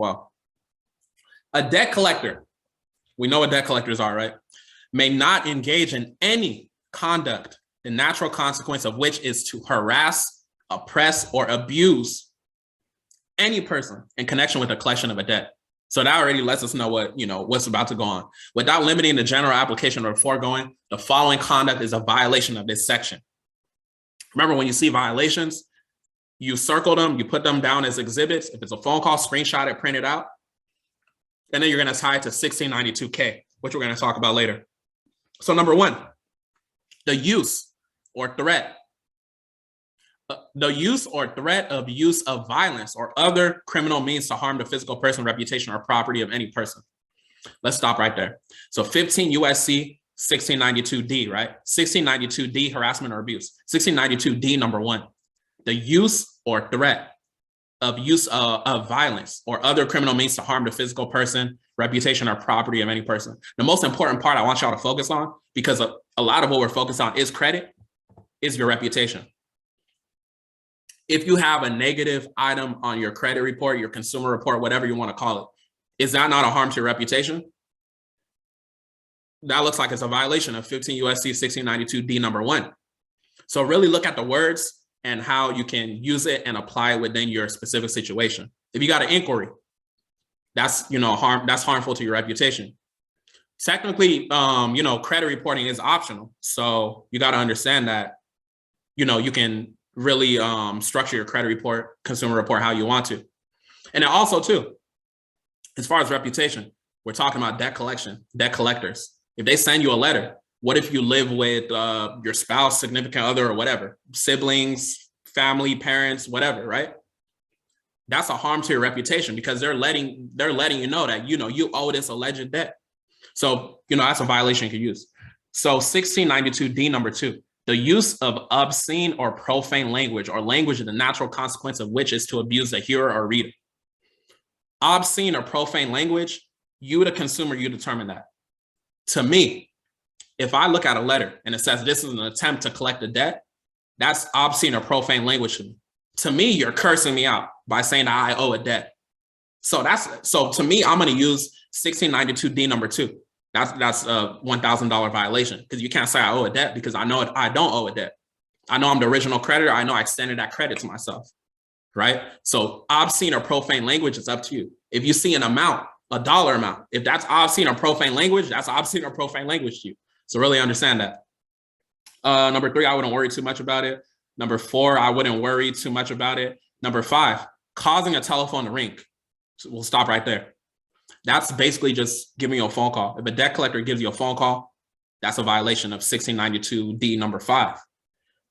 well. A debt collector, we know what debt collectors are, right? May not engage in any conduct, the natural consequence of which is to harass, oppress, or abuse any person in connection with the collection of a debt. So that already lets us know what's about to go on. Without limiting the general application of the foregoing, the following conduct is a violation of this section. Remember, when you see violations, you circle them, you put them down as exhibits. If it's a phone call, screenshot it, print it out. And then you're going to tie it to 1692K, which we're going to talk about later. So number one, the use or threat. The use or threat of use of violence or other criminal means to harm the physical person, reputation, or property of any person. Let's stop right there. So 15 USC 1692D, right? 1692D, harassment or abuse. 1692D, number one, the use or threat of use of violence or other criminal means to harm the physical person, reputation, or property of any person. The most important part I want y'all to focus on, because a lot of what we're focused on is credit, is your reputation. If you have a negative item on your credit report, your consumer report, whatever you want to call it, is that not a harm to your reputation? That looks like it's a violation of 15 USC 1692D, number one. So really look at the words and how you can use it and apply it within your specific situation. If you got an inquiry, that's harmful to your reputation. Technically, credit reporting is optional. So you got to understand that, you can really structure your credit report, consumer report how you want to. And then also too, as far as reputation, we're talking about debt collectors. If they send you a letter, what if you live with your spouse, significant other, or whatever, siblings, family, parents, whatever, right? That's a harm to your reputation because they're letting you know that, you owe this alleged debt. So, that's a violation you can use. So 1692D, number two, the use of obscene or profane language or language, the natural consequence of which is to abuse the hearer or reader. Obscene or profane language, you, the consumer, you determine that. To me, if I look at a letter and it says this is an attempt to collect a debt, that's obscene or profane language to me. To me, you're cursing me out by saying that I owe a debt. So to me, I'm going to use 1692D, number two. That's a $1,000 violation because you can't say I owe a debt because I know I don't owe a debt. I know I'm the original creditor. I know I extended that credit to myself, right? So obscene or profane language is up to you. If you see an amount, a dollar amount, if that's obscene or profane language, that's obscene or profane language to you. So really understand that. Number three, I wouldn't worry too much about it. Number four, I wouldn't worry too much about it. Number five, causing a telephone to ring. So we'll stop right there. That's basically just giving you a phone call. If a debt collector gives you a phone call, that's a violation of 1692D, number five.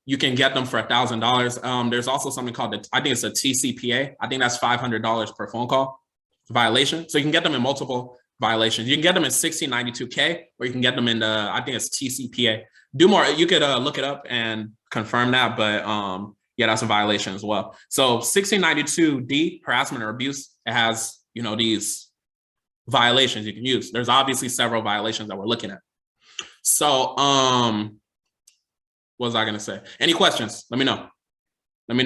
You can get them for $1,000. There's also something called, I think it's a TCPA. I think that's $500 per phone call violation. So you can get them in multiple violations. You can get them in 1692K, or you can get them in I think it's TCPA. Do more. You could look it up and confirm that, but yeah, that's a violation as well. So 1692D, harassment or abuse, it has, these violations you can use. There's obviously several violations that we're looking at. So what was I going to say? Any questions? Let me know. Let me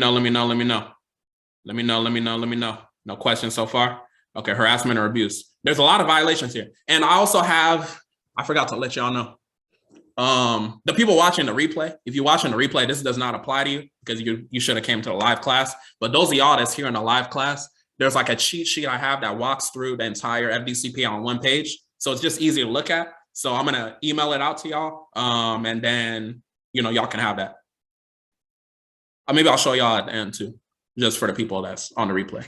know. No questions so far? Okay, harassment or abuse. There's a lot of violations here. And I also have, I forgot to let y'all know. The people watching the replay, if you're watching the replay, this does not apply to you because you should have came to the live class. But those of y'all that's here in the live class, there's like a cheat sheet I have that walks through the entire FDCPA on one page. So it's just easy to look at. So I'm going to email it out to y'all. And then, y'all can have that. Maybe I'll show y'all at the end too, just for the people that's on the replay.